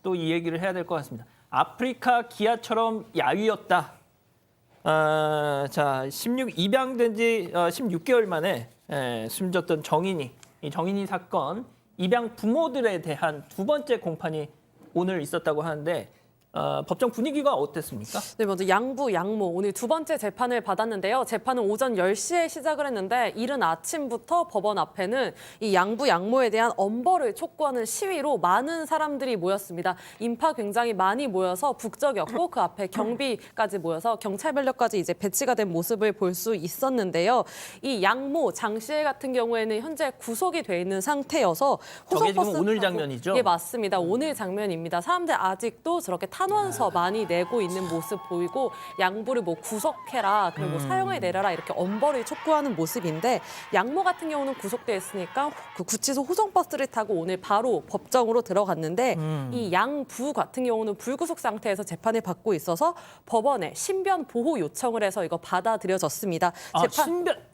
또 이 얘기를 해야 될 것 같습니다. 아프리카 기아처럼 야위였다. 입양된 지 16개월 만에 숨졌던 정인이. 이 정인이 사건, 입양 부모들에 대한 두 번째 공판이 오늘 있었다고 하는데 법정 분위기가 어땠습니까? 네, 먼저 양부, 양모 오늘 두 번째 재판을 받았는데요. 재판은 오전 10시에 시작을 했는데 이른 아침부터 법원 앞에는 이 양부, 양모에 대한 엄벌을 촉구하는 시위로 많은 사람들이 모였습니다. 인파 굉장히 많이 모여서 북적였고 그 앞에 경비까지 모여서 경찰 병력까지 이제 배치가 된 모습을 볼 수 있었는데요. 이 양모, 장 씨 같은 경우에는 현재 구속이 돼 있는 상태여서 저게 지금 호송버스 오늘 타고- 장면이죠? 예, 맞습니다. 오늘 장면입니다. 사람들 아직도 저렇게 탄원서 많이 내고 있는 모습 보이고 양부를 뭐 구속해라 그리고 뭐 사형을 내려라 이렇게 엄벌을 촉구하는 모습인데 양모 같은 경우는 구속돼 있으니까 그 구치소 호송버스를 타고 오늘 바로 법정으로 들어갔는데 이 양부 같은 경우는 불구속 상태에서 재판을 받고 있어서 법원에 신변 보호 요청을 해서 이거 받아들여졌습니다.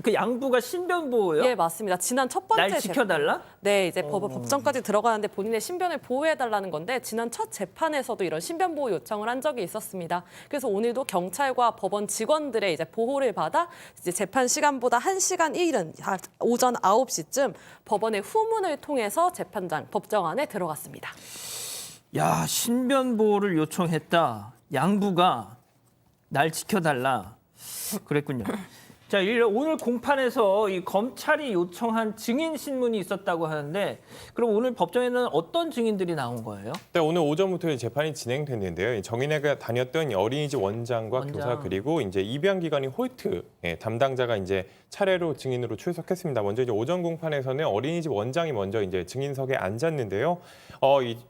그 양부가 신변보호요? 예, 맞습니다. 지난 첫 번째 날 지켜달라? 네, 이제 법정까지 들어가는데 본인의 신변을 보호해달라는 건데 지난 첫 재판에서도 이런 신변 보호 요청을 한 적이 있었습니다. 그래서 오늘도 경찰과 법원 직원들의 이제 보호를 받아 이제 재판 시간보다 1시간 이른 오전 9시쯤 법원의 후문을 통해서 재판장 법정 안에 들어갔습니다. 야, 신변보호를 요청했다. 양부가 날 지켜달라. 그랬군요. 자, 오늘 공판에서 이 검찰이 요청한 증인 신문이 있었다고 하는데 그럼 오늘 법정에는 어떤 증인들이 나온 거예요? 네, 오늘 오전부터 재판이 진행됐는데요. 정인애가 다녔던 어린이집 원장과 교사 그리고 이제 입양 기관인 홀트 담당자가 이제 차례로 증인으로 출석했습니다. 먼저 이제 오전 공판에서는 어린이집 원장이 먼저 이제 증인석에 앉았는데요.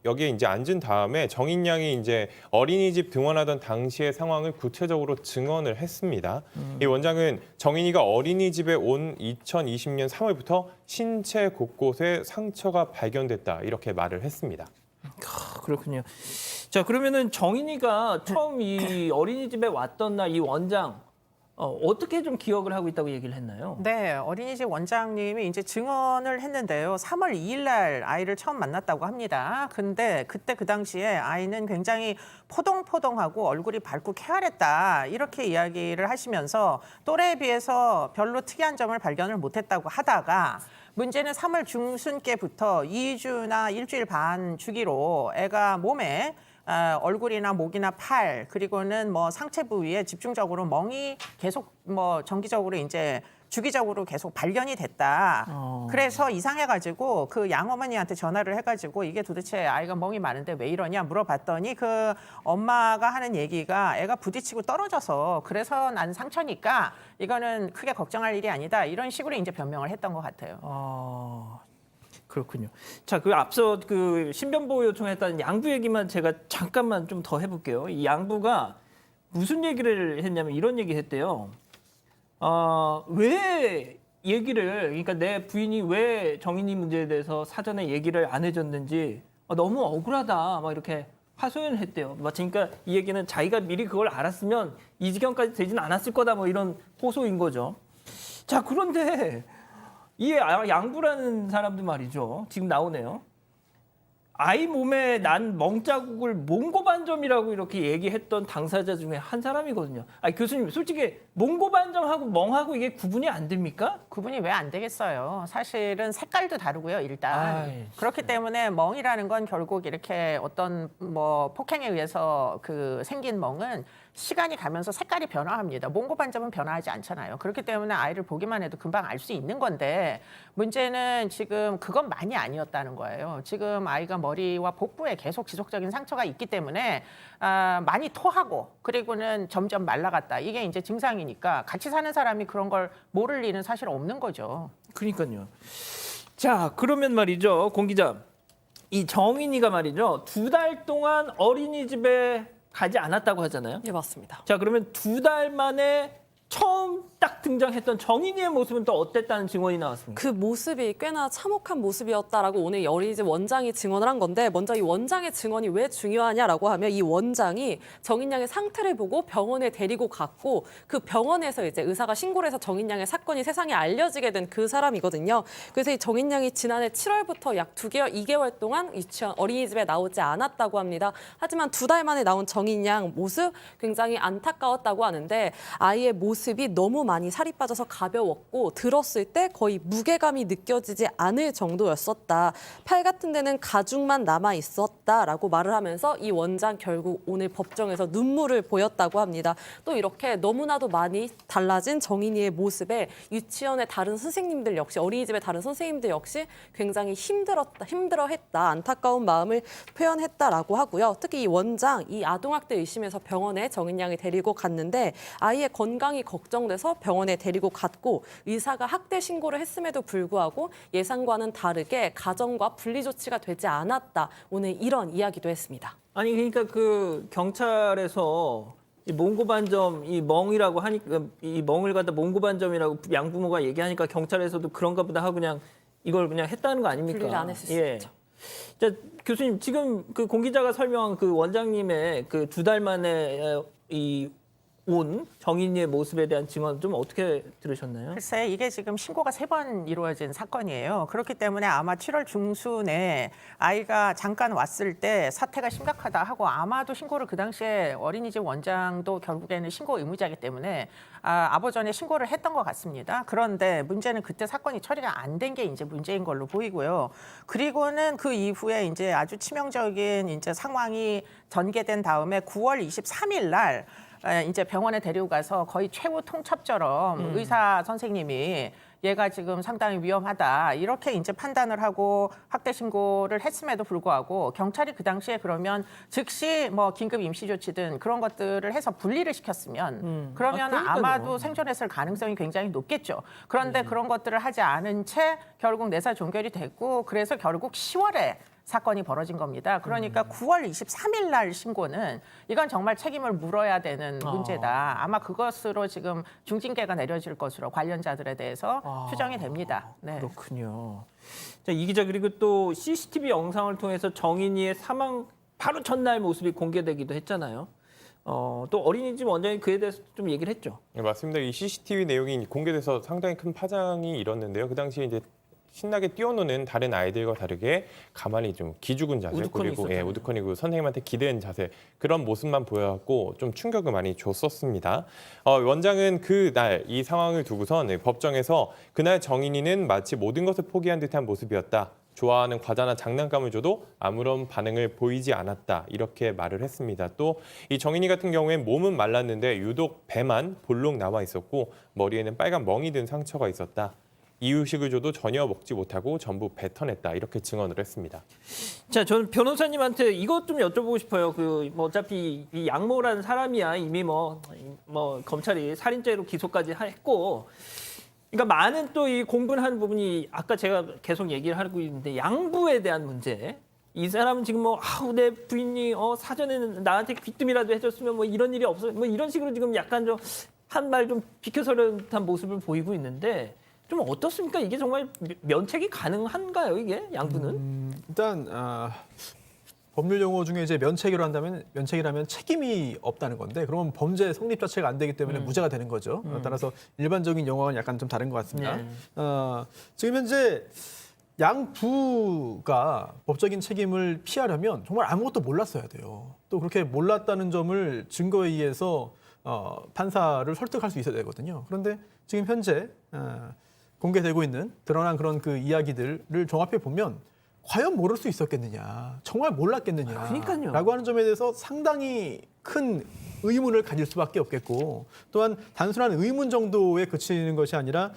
여기에 이제 앉은 다음에 정인 양이 이제 어린이집 등원하던 당시의 상황을 구체적으로 증언을 했습니다. 이 원장은 정인이가 어린이집에 온 2020년 3월부터 신체 곳곳에 상처가 발견됐다 이렇게 말을 했습니다. 그렇군요. 자, 그러면은 정인이가 처음 이 어린이집에 왔던 날 이 원장 어떻게 좀 기억을 하고 있다고 얘기를 했나요? 네, 어린이집 원장님이 이제 증언을 했는데요. 3월 2일 날 아이를 처음 만났다고 합니다. 근데 그때 그 당시에 아이는 굉장히 포동포동하고 얼굴이 밝고 쾌활했다. 이렇게 이야기를 하시면서 또래에 비해서 별로 특이한 점을 발견을 못했다고 하다가 문제는 3월 중순께부터 2주나 일주일 반 주기로 애가 몸에 얼굴이나 목이나 팔 그리고는 뭐 상체 부위에 집중적으로 멍이 계속 뭐 정기적으로 이제 주기적으로 계속 발견이 됐다. 그래서 이상해가지고 그 양어머니한테 전화를 해가지고 이게 도대체 아이가 멍이 많은데 왜 이러냐 물어봤더니 그 엄마가 하는 얘기가 애가 부딪히고 떨어져서 그래서 난 상처니까 이거는 크게 걱정할 일이 아니다. 이런 식으로 이제 변명을 했던 것 같아요. 그렇군요. 자, 그 앞서 그 신변보호 요청했다는 양부 얘기만 제가 잠깐만 좀 더 해볼게요. 이 양부가 무슨 얘기를 했냐면 이런 얘기 했대요. 왜 그러니까 내 부인이 왜 정인이 문제에 대해서 사전에 얘기를 안 해줬는지 너무 억울하다 막 이렇게 하소연을 했대요. 그러니까 이 얘기는 자기가 미리 그걸 알았으면 이 지경까지 되진 않았을 거다 뭐 이런 호소인 거죠. 자, 그런데 이 양부라는 사람도 말이죠. 지금 나오네요. 아이 몸에 난 멍자국을 몽고반점이라고 이렇게 얘기했던 당사자 중에 한 사람이거든요. 교수님, 솔직히 몽고반점하고 멍하고 이게 구분이 안 됩니까? 구분이 왜 안 되겠어요. 사실은 색깔도 다르고요, 일단. 그렇기 때문에 멍이라는 건 결국 이렇게 어떤 뭐 폭행에 의해서 그 생긴 멍은 시간이 가면서 색깔이 변화합니다. 몽고반점은 변화하지 않잖아요. 그렇기 때문에 아이를 보기만 해도 금방 알 수 있는 건데 문제는 지금 그건 많이 아니었다는 거예요. 지금 아이가 머리와 복부에 계속 지속적인 상처가 있기 때문에 많이 토하고 그리고는 점점 말라갔다. 이게 이제 증상이니까 같이 사는 사람이 그런 걸 모를 일은 사실 없는 거죠. 그러니까요. 자, 그러면 말이죠, 공 기자. 이 정인이가 말이죠, 2달 동안 어린이집에 가지 않았다고 하잖아요. 예, 맞습니다. 자, 그러면 2달 만에 처음 딱 등장했던 정인이의 모습은 또 어땠다는 증언이 나왔습니다. 그 모습이 꽤나 참혹한 모습이었다라고 오늘 어린이집 원장이 증언을 한 건데 먼저 이 원장의 증언이 왜 중요하냐라고 하면 이 원장이 정인 양의 상태를 보고 병원에 데리고 갔고 그 병원에서 이제 의사가 신고를 해서 정인 양의 사건이 세상에 알려지게 된 그 사람이거든요. 그래서 이 정인 양이 지난해 7월부터 약 2개월 동안 유치원 어린이집에 나오지 않았다고 합니다. 하지만 2달 만에 나온 정인 양 모습 굉장히 안타까웠다고 하는데 아이의 모습이 너무 많이 살이 빠져서 가벼웠고 들었을 때 거의 무게감이 느껴지지 않을 정도였었다. 팔 같은 데는 가죽만 남아 있었다라고 말을 하면서 이 원장 결국 오늘 법정에서 눈물을 보였다고 합니다. 또 이렇게 너무나도 많이 달라진 정인이의 모습에 유치원의 다른 선생님들 역시 어린이집의 다른 선생님들 역시 굉장히 힘들어했다. 안타까운 마음을 표현했다라고 하고요. 특히 이 원장 이 아동학대 의심에서 병원에 정인 양을 데리고 갔는데 아이의 건강이 걱정돼서 병원에 데리고 갔고 의사가 학대 신고를 했음에도 불구하고 예상과는 다르게 가정과 분리 조치가 되지 않았다. 오늘 이런 이야기도 했습니다. 아니 그러니까 그 경찰에서 이 몽고반점 이 멍이라고 하니까 이 멍을 갖다 몽고반점이라고 양부모가 얘기하니까 경찰에서도 그런가 보다 하고 그냥 이걸 그냥 했다는 거 아닙니까? 분리를 안 했을 수 있죠. 자, 교수님 지금 그 공 기자가 설명한 그 원장님의 그 2달 만에 이 온 정인이의 모습에 대한 증언 좀 어떻게 들으셨나요? 글쎄 이게 지금 신고가 3번 이루어진 사건이에요. 그렇기 때문에 아마 7월 중순에 아이가 잠깐 왔을 때 사태가 심각하다 하고 아마도 신고를 그 당시에 어린이집 원장도 결국에는 신고 의무자이기 때문에 아버전에 신고를 했던 것 같습니다. 그런데 문제는 그때 사건이 처리가 안 된 게 이제 문제인 걸로 보이고요. 그리고는 그 이후에 이제 아주 치명적인 이제 상황이 전개된 다음에 9월 23일 날 이제 병원에 데리고 가서 거의 최후 통첩처럼 의사 선생님이 얘가 지금 상당히 위험하다 이렇게 이제 판단을 하고 학대 신고를 했음에도 불구하고 경찰이 그 당시에 그러면 즉시 뭐 긴급 임시 조치든 그런 것들을 해서 분리를 시켰으면 그러면 그러니까요. 아마도 생존했을 가능성이 굉장히 높겠죠. 그런데 그런 것들을 하지 않은 채 결국 내사 종결이 됐고 그래서 결국 10월에 사건이 벌어진 겁니다. 그러니까 9월 23일 날 신고는 이건 정말 책임을 물어야 되는 문제다. 아마 그것으로 지금 중징계가 내려질 것으로 관련자들에 대해서 추정이 됩니다. 네. 그렇군요. 자, 이 기자 그리고 또 CCTV 영상을 통해서 정인이의 사망 바로 전날 모습이 공개되기도 했잖아요. 또 어린이집 원장이 그에 대해서 좀 얘기를 했죠. 네, 맞습니다. 이 CCTV 내용이 공개돼서 상당히 큰 파장이 일었는데요. 그 당시에 이제 신나게 뛰어노는 다른 아이들과 다르게 가만히 좀 기죽은 자세 우두커니 그리고 있었잖아요. 우두커니고 선생님한테 기대는 자세 그런 모습만 보여갖고 좀 충격을 많이 줬었습니다. 원장은 그날 이 상황을 두고선 법정에서 그날 정인이는 마치 모든 것을 포기한 듯한 모습이었다. 좋아하는 과자나 장난감을 줘도 아무런 반응을 보이지 않았다. 이렇게 말을 했습니다. 또 이 정인이 같은 경우엔 몸은 말랐는데 유독 배만 볼록 나와 있었고 머리에는 빨간 멍이 든 상처가 있었다. 이유식을 줘도 전혀 먹지 못하고 전부 뱉어냈다. 이렇게 증언을 했습니다. 자, 저는 변호사님한테 이것 좀 여쭤보고 싶어요. 뭐 어차피 이 양모라는 사람이야 이미 뭐 검찰이 살인죄로 기소까지 했고, 그러니까 많은 또 이 공분하는 부분이 아까 제가 계속 얘기를 하고 있는데 양부에 대한 문제. 이 사람은 지금 뭐 내 부인이 사전에는 나한테 귀뜸이라도 해줬으면 뭐 이런 일이 없어 뭐 이런 식으로 지금 약간 좀 한 말 좀 비켜서는 듯한 모습을 보이고 있는데. 좀 어떻습니까? 이게 정말 면책이 가능한가요? 이게 양부는? 일단 법률 용어 중에 이제 면책이라고 한다면 면책이라면 책임이 없다는 건데 그러면 범죄 성립 자체가 안 되기 때문에 무죄가 되는 거죠. 따라서 일반적인 용어는 약간 좀 다른 것 같습니다. 네. 지금 현재 양부가 법적인 책임을 피하려면 정말 아무것도 몰랐어야 돼요. 또 그렇게 몰랐다는 점을 증거에 의해서 판사를 설득할 수 있어야 되거든요. 그런데 지금 현재 공개되고 있는 드러난 그런 그 이야기들을 종합해 보면 과연 모를 수 있었겠느냐, 정말 몰랐겠느냐, 그러니까요. 라고 하는 점에 대해서 상당히 큰 의문을 가질 수밖에 없겠고 또한 단순한 의문 정도에 그치는 것이 아니라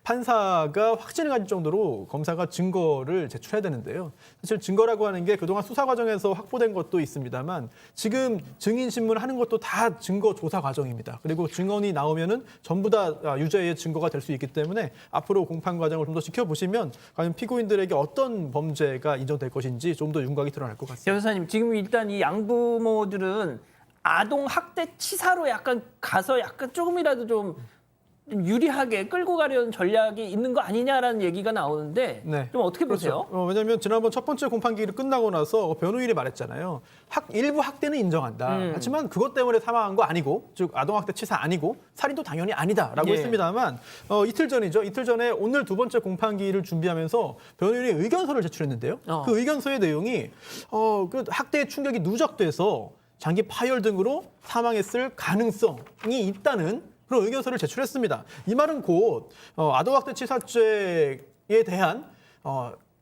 판사가 확신을 가질 정도로 검사가 증거를 제출해야 되는데요. 사실 증거라고 하는 게 그동안 수사 과정에서 확보된 것도 있습니다만 지금 증인 신문하는 것도 다 증거 조사 과정입니다. 그리고 증언이 나오면은 전부 다 유죄의 증거가 될 수 있기 때문에 앞으로 공판 과정을 좀 더 지켜보시면 과연 피고인들에게 어떤 범죄가 인정될 것인지 좀 더 윤곽이 드러날 것 같습니다. 변호사님 지금 일단 이 양부모들은 아동 학대 치사로 약간 가서 약간 조금이라도 좀 유리하게 끌고 가려는 전략이 있는 거 아니냐라는 얘기가 나오는데 네. 좀 어떻게 보세요? 왜냐하면 지난번 첫 번째 공판기를 끝나고 나서 변호인이 말했잖아요. 일부 학대는 인정한다. 하지만 그것 때문에 사망한 거 아니고, 즉 아동학대 치사 아니고 살인도 당연히 아니다라고 예. 했습니다만 이틀 전이죠. 이틀 전에 오늘 두 번째 공판기를 준비하면서 변호인이 의견서를 제출했는데요. 그 의견서의 내용이 그 학대의 충격이 누적돼서 장기 파열 등으로 사망했을 가능성이 있다는 그런 의견서를 제출했습니다. 이 말은 곧 아동학대 치사죄에 대한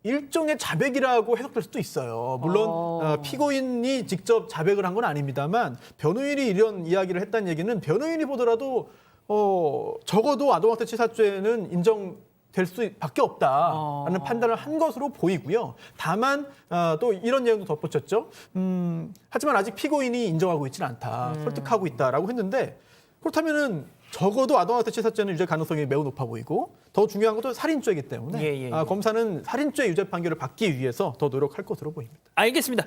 일종의 자백이라고 해석될 수도 있어요. 물론 피고인이 직접 자백을 한 건 아닙니다만 변호인이 이런 이야기를 했다는 얘기는 변호인이 보더라도 적어도 아동학대 치사죄는 인정될 수밖에 없다라는 판단을 한 것으로 보이고요. 다만 또 이런 내용도 덧붙였죠. 하지만 아직 피고인이 인정하고 있지는 않다. 설득하고 있다라고 했는데 그렇다면은 적어도 아동학대 치사죄는 유죄 가능성이 매우 높아 보이고 더 중요한 것도 살인죄이기 때문에 예. 검사는 살인죄 유죄 판결을 받기 위해서 더 노력할 것으로 보입니다. 알겠습니다.